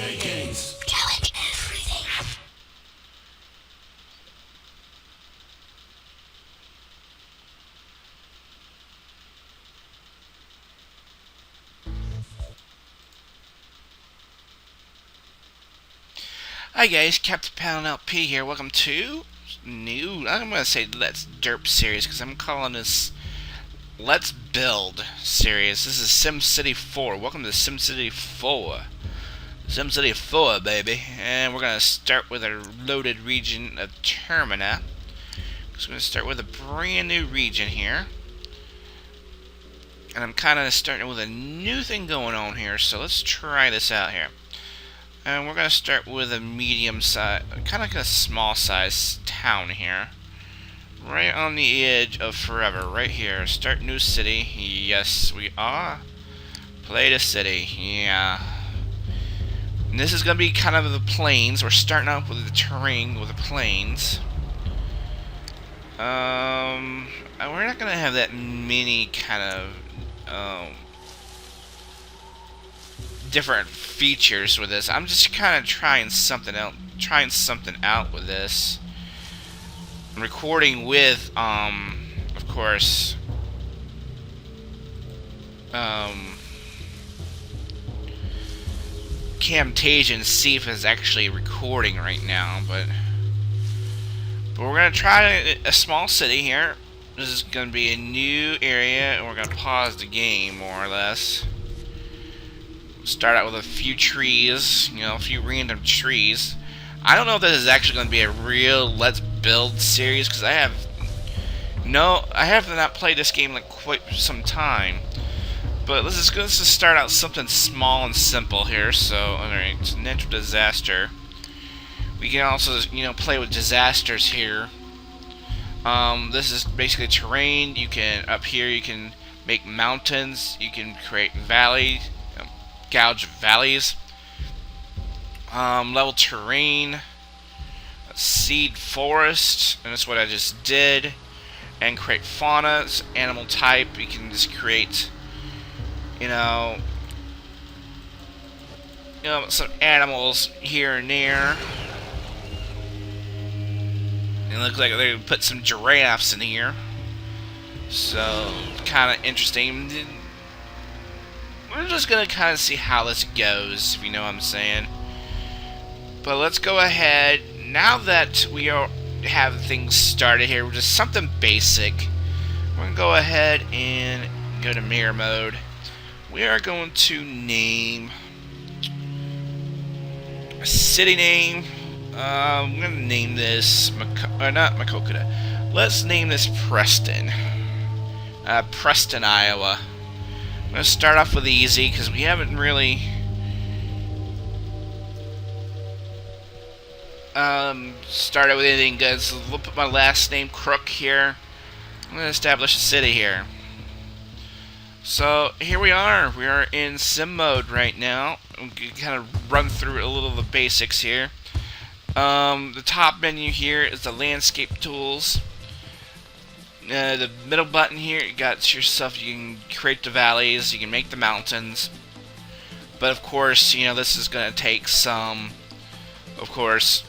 Challenge everything. Hi guys, Captain Pound LP here. Welcome to I'm gonna say Let's Derp series because I'm calling this Let's Build series. This is SimCity 4. Welcome to SimCity 4. SimCity 4, baby. And we're gonna start with a loaded region of Termina. So we're gonna start with a brand new region here. And I'm kinda starting with a new thing going on here, so let's try this out here. And we're going to start with a medium size, kind of like a small size town here. Right on the edge of forever, right here. Start new city. Yes, we are. Play the city. Yeah. And this is going to be kind of the plains. We're starting off with the terrain with the plains. We're not going to have that many kind of different features with this. I'm just kind of trying something out with this. I'm recording with of course Camtasia to see if it's actually recording right now, but we're gonna try a small city here. This is gonna be a new area and we're gonna pause the game more or less. Start out with a few trees, a few random trees. I don't know if this is actually going to be a real Let's Build series because I have not played this game in quite some time. But let's just start out something small and simple here. So, alright, it's a natural disaster. We can also, play with disasters here. This is basically terrain. Up here you can make mountains. You can create valleys. Gouge valleys, level terrain, seed forest, and that's what I just did, and create fauna, animal type. You can just create, some animals here and there. It looks like they put some giraffes in here, so kind of interesting. We're just going to kind of see how this goes, if you know what I'm saying. But let's go ahead. Now that we have things started here, just something basic, we're going to go ahead and go to mirror mode. We are going to name a city name. I'm going to name this, not Makokuda. Let's name this Preston. Preston, Iowa. I'm going to start off with easy because we haven't really started with anything good. So we'll put my last name, Crook, here. I'm going to establish a city here. So here we are. We are in sim mode right now. I'm going to kind of run through a little of the basics here. The top menu here is the landscape tools. The middle button here, you got yourself, you can create the valleys, you can make the mountains. But of course, this is going to take some, of course,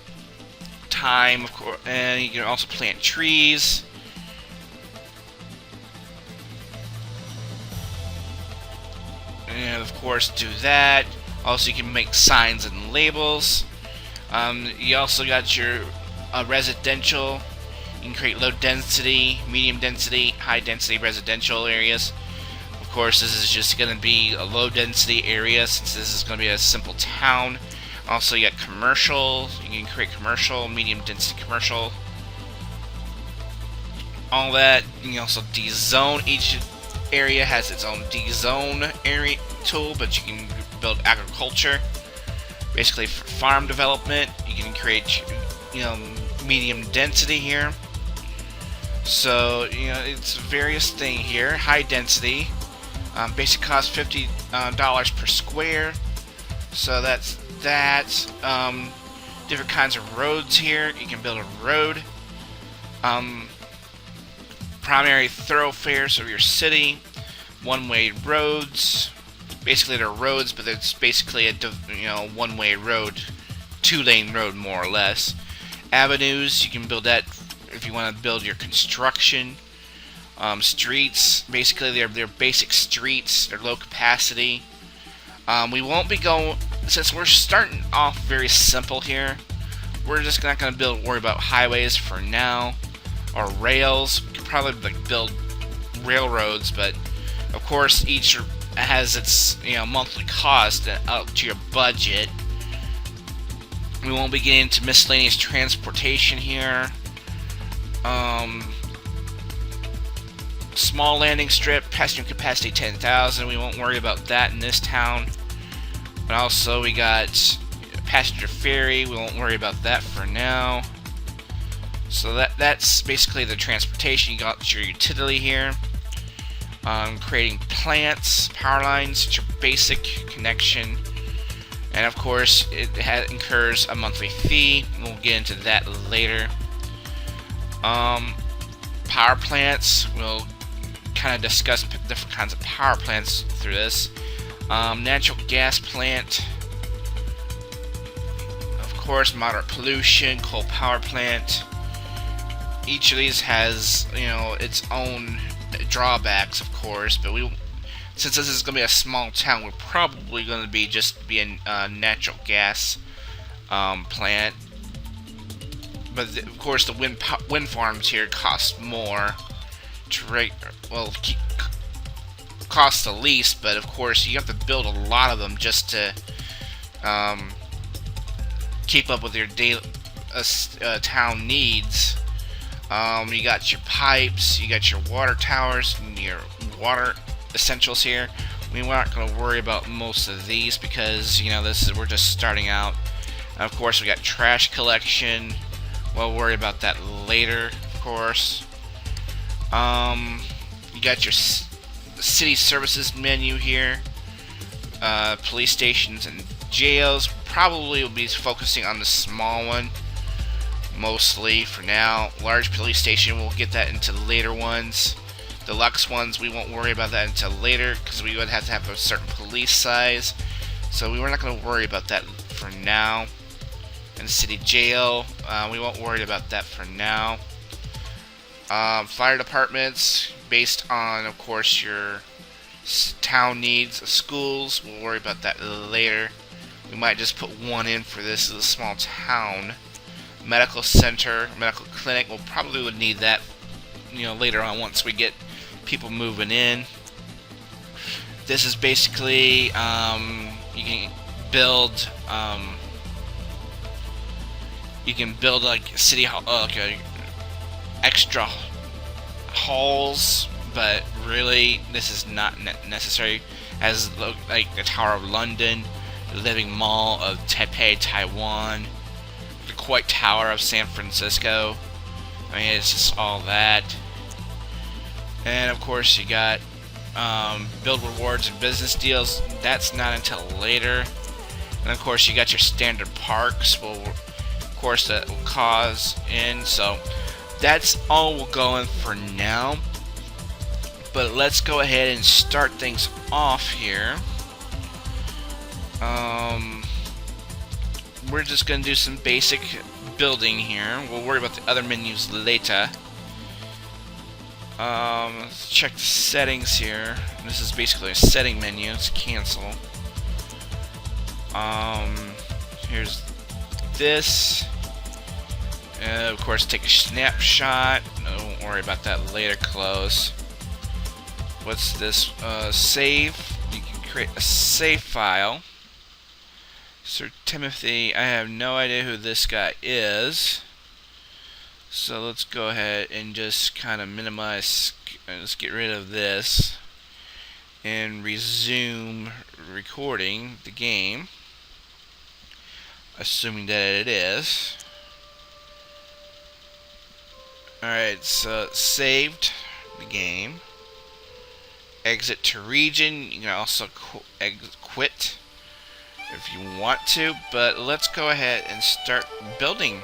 time, and you can also plant trees. And of course, do that. Also, you can make signs and labels. You also got your residential. You can create low density, medium density, high density residential areas. Of course, this is just going to be a low density area since this is going to be a simple town. Also, you got commercial. You can create commercial, medium density commercial. All that. You can also dezone. Each area has its own dezone area tool, but you can build agriculture. Basically, for farm development, you can create, medium density here. So, it's various thing here. High density. Basic cost $50 per square. So that's that. Different kinds of roads here. You can build a road. Primary thoroughfares of your city. One-way roads. Basically, they're roads, but it's basically a one-way road, two-lane road more or less. Avenues, you can build that if you want to build your construction. Streets, basically they're basic streets. They're low capacity. We won't be going, since we're starting off very simple here. We're just not going to worry about highways for now, or rails. We could probably build railroads, but of course each has its monthly cost out to your budget. We won't be getting into miscellaneous transportation here. Small landing strip, passenger capacity 10,000. We won't worry about that in this town. But also we got passenger ferry. We won't worry about that for now. So that's basically the transportation. You got your utility here. Creating plants, power lines, it's your basic connection. And of course, it incurs a monthly fee. We'll get into that later. Power plants, we'll kind of discuss different kinds of power plants through this. Natural gas plant, of course, moderate pollution, coal power plant. Each of these has, its own drawbacks, of course, but since this is going to be a small town, we're probably going to be a natural gas plant. But of course, the wind farms here cost more to cost the least. But of course, you have to build a lot of them just to keep up with your daily town needs. You got your pipes, you got your water towers, and your water essentials here. We're not going to worry about most of these because we're just starting out. And of course, we got trash collection. We'll worry about that later, of course. You got your city services menu here. Police stations and jails. Probably will be focusing on the small one, mostly for now. Large police station, we'll get that into later ones. Deluxe ones, we won't worry about that until later because we would have to have a certain police size. So we're not going to worry about that for now. And the city jail, we won't worry about that for now. Fire departments, based on, of course, your town needs. Schools, we'll worry about that later. We might just put one in for this as a small town. Medical center, medical clinic, we'll probably would need that, later on once we get people moving in. This is basically, you can build, like city hall, extra halls, but really this is not necessary. As like the Tower of London, the Living Mall of Taipei, Taiwan, the White Tower of San Francisco. I mean, it's just all that. And of course, you got build rewards and business deals. That's not until later. And of course, you got your standard parks. Well, of course, that will cause in. So that's all we'll go in for now. But let's go ahead and start things off here. We're just gonna do some basic building here. We'll worry about the other menus later. Let's check the settings here. This is basically a setting menu. Let's cancel. Here's this. Of course, take a snapshot. Don't worry about that later. Close. What's this? Save. You can create a save file. Sir Timothy, I have no idea who this guy is. So let's go ahead and just kind of minimize, let's get rid of this and resume recording the game, assuming that it is. Alright, so it's saved the game. Exit to region. You can also quit if you want to, but let's go ahead and start building.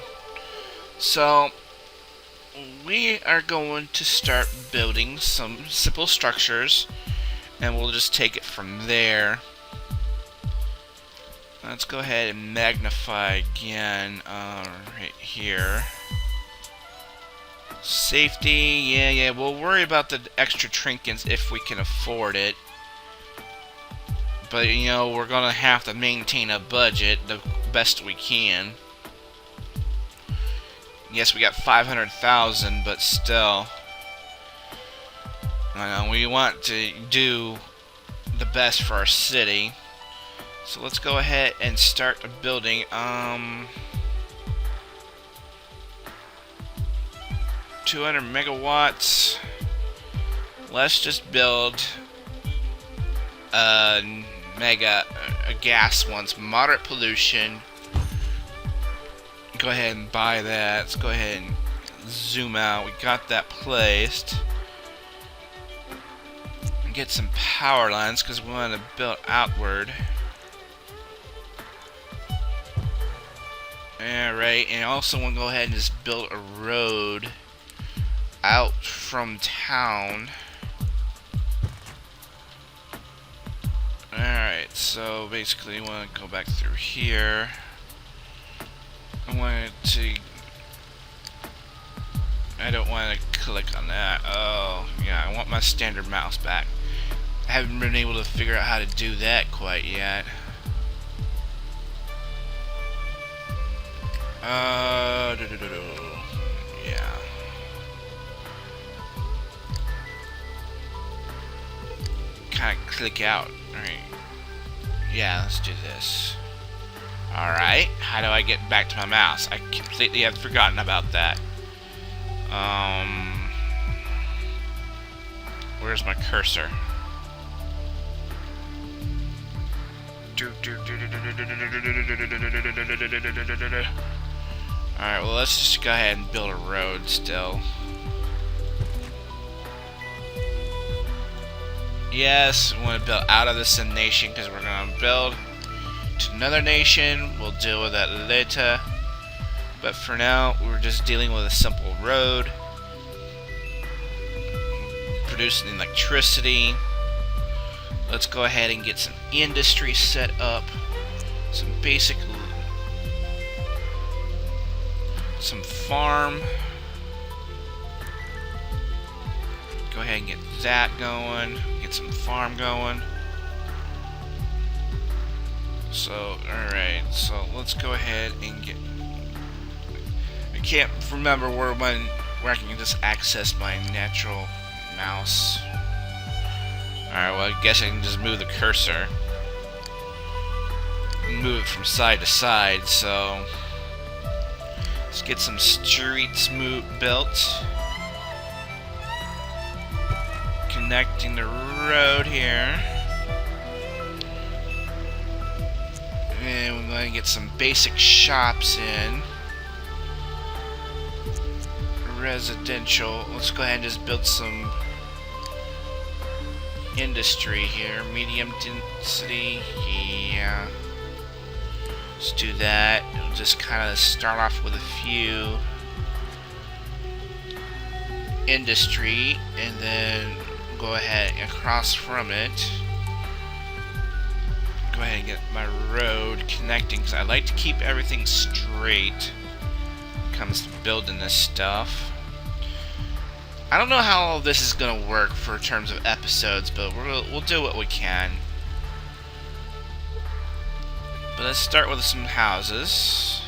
So we are going to start building some simple structures and we'll just take it from there. Let's go ahead and magnify again, right here. Safety, yeah, we'll worry about the extra trinkets if we can afford it. But, you know, we're gonna have to maintain a budget the best we can. Yes, we got 500,000, but still. We want to do the best for our city. So let's go ahead and start building. 200 megawatts. Let's just build a gas ones, moderate pollution. Go ahead and buy that. Let's go ahead and zoom out. We got that placed. And get some power lines because we want to build outward. Alright, and also want to go ahead and just build a road out from town. Alright, so basically we want to go back through here. I don't want to click on that. Oh, yeah, I want my standard mouse back. I haven't been able to figure out how to do that quite yet. Yeah. Kind of click out. Alright. Yeah, let's do this. Alright, how do I get back to my mouse? I completely have forgotten about that. Where's my cursor? Alright, well let's just go ahead and build a road still. Yes, we want to build out of the Sim nation because we're going to build to another nation. We'll deal with that later. But for now, we're just dealing with a simple road. Producing electricity. Let's go ahead and get some industry set up. Some basic... some farm. Go ahead and get that going. Get some farm going. So, alright, so let's go ahead and get... I can't remember where I can just access my natural mouse. Alright, well I guess I can just move the cursor. Move it from side to side, so... let's get some streets built. Connecting the road here. And we're going to get some basic shops in. Residential. Let's go ahead and just build some industry here. Medium density. Yeah. Let's do that. We'll just kind of start off with a few industry and then go ahead and across from it. Go ahead and get my road connecting because I like to keep everything straight when it comes to building this stuff. I don't know how all this is gonna work for terms of episodes, but we'll do what we can. But let's start with some houses.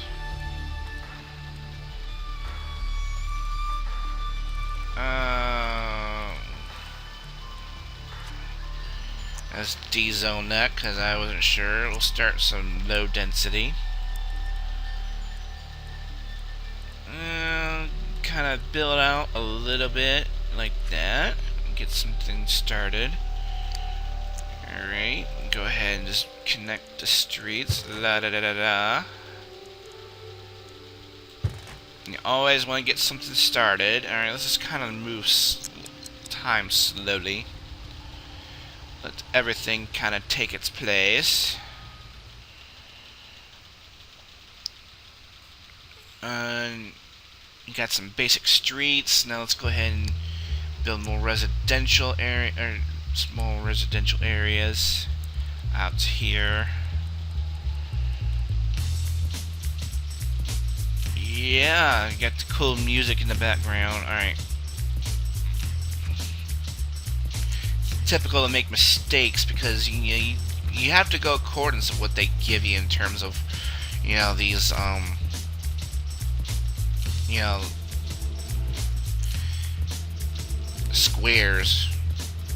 Let's D-zone that because I wasn't sure. We'll start some low density. Kind of build out a little bit like that. Get something started. Alright, go ahead and just connect the streets. La da da da da. You always want to get something started. Alright, let's just kind of move time slowly. Let everything kind of take its place. You got some basic streets. Now let's go ahead and build more residential area, or small residential areas out here. Yeah, got the cool music in the background. Alright. Typical to make mistakes because you have to go accordance with what they give you in terms of these squares.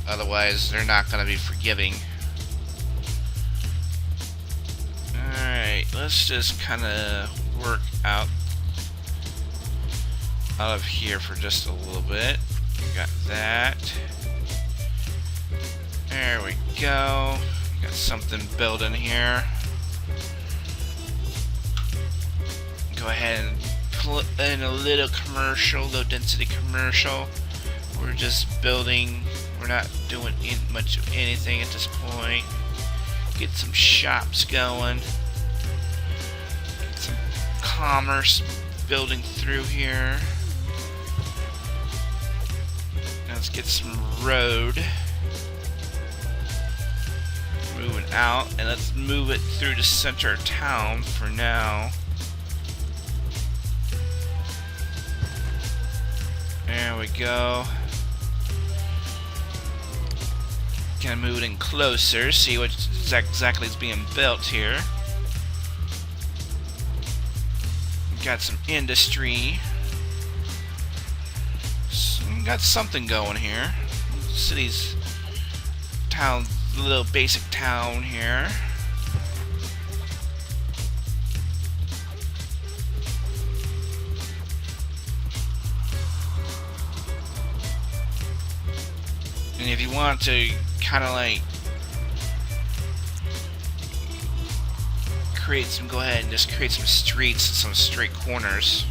Otherwise they're not going to be forgiving. Alright, let's just kind of work out of here for just a little bit. Got that. There we go. Got something building here. Go ahead and put in a little commercial, low density commercial. We're just building. We're not doing much of anything at this point. Get some shops going. Get some commerce building through here. Let's get some road moving out, and let's move it through the center of town for now. There we go. Gonna move it in closer, see what exactly is being built here. Got some industry. Got something going here. City's town, little basic town here. And if you want to kind of like create some, go ahead and just create some streets and some straight corners.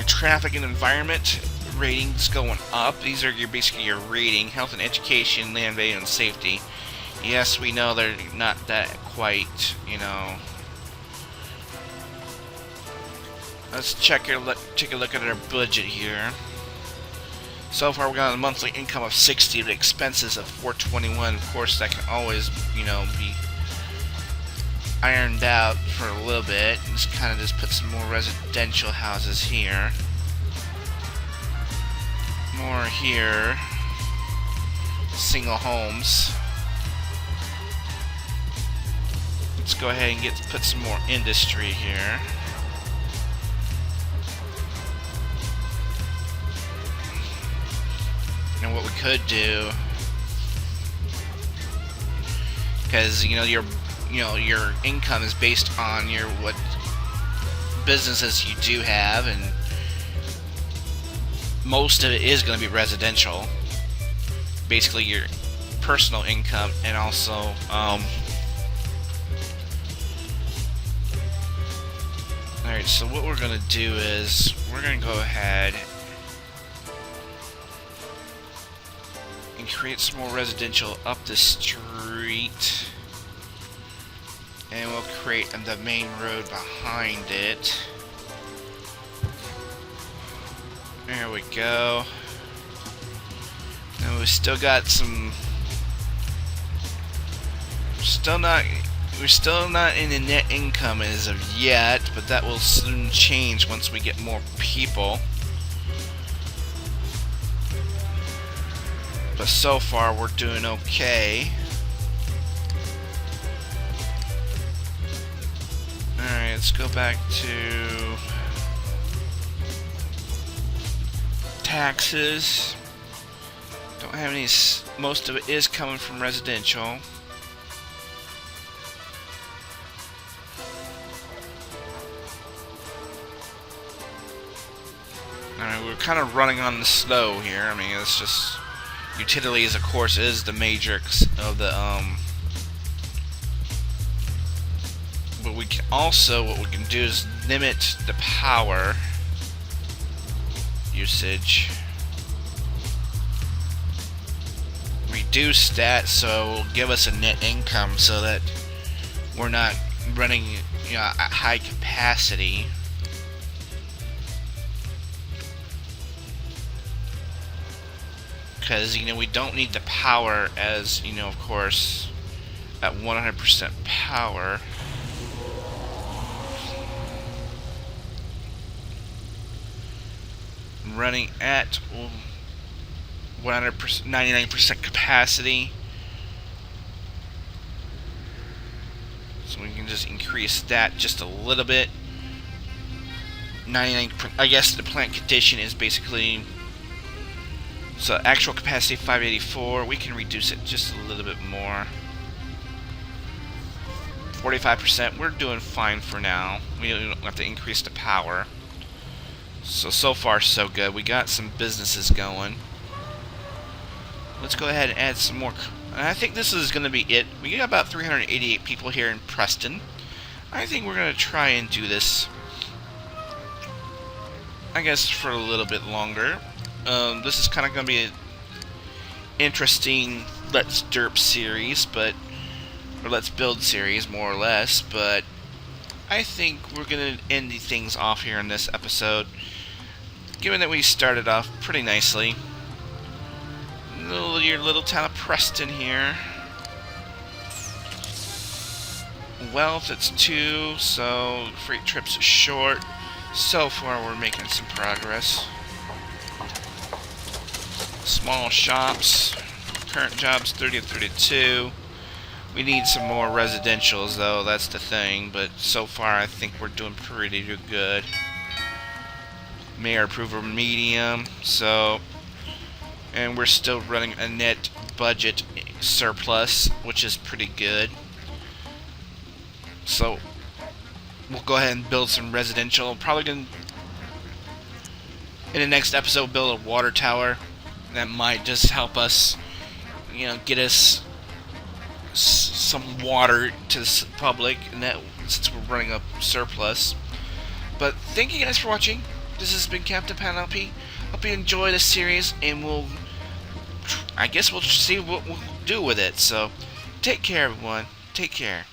Traffic and environment ratings going up. These are basically your rating. Health and education, land value, and safety. Yes, we know they're not that quite, Let's take a look at our budget here. So far we got a monthly income of 60 with expenses of 421. Of course that can always, be ironed out for a little bit. Just kind of put some more residential houses here. More here. Single homes. Let's go ahead and put some more industry here. And what we could do, because your income is based on what businesses you do have, and most of it is going to be residential. Basically your personal income, and also alright, so what we're going to do is we're going to go ahead and create some more residential up the street. And we'll create the main road behind it. There we go. And we still got some. We're still not in the net income as of yet, but that will soon change once we get more people. But so far we're doing okay. Alright, let's go back to taxes. Don't have any, most of it is coming from residential. Alright, we're kind of running on the slow here. I mean, it's just utilities, of course, is the matrix of the but we can also, what we can do is limit the power usage. Reduce that so it will give us a net income so that we're not running at high capacity. because, you know, we don't need the power as, you know, of course, at 100% power. Running at 100%, 99% capacity. So we can just increase that just a little bit. 99, I guess the plant condition is basically, so actual capacity 584, we can reduce it just a little bit more. 45%, we're doing fine for now. We don't have to increase the power. So far so good. We got some businesses going. Let's go ahead and add some more. And I think this is going to be it. We got about 388 people here in Preston. I think we're going to try and do this, I guess, for a little bit longer. This is kind of going to be an interesting Let's Derp series, or Let's Build series, more or less, but I think we're going to end things off here in this episode, given that we started off pretty nicely. Your little town of Preston here. Wealth, it's 2, so freight trips are short. So far, we're making some progress. Small shops. Current jobs 30 and 32. We need some more residentials, though. That's the thing. But so far, I think we're doing pretty good. Mayor approval medium. So, and we're still running a net budget surplus, which is pretty good. So we'll go ahead and build some residential. Probably gonna, in the next episode, build a water tower. That might just help us, you know, get us some water to the public, and that, since we're running a surplus. But thank you guys for watching. This has been Captain Penelope. Hope you enjoy this series, and I guess we'll see what we'll do with it. So take care, everyone. Take care.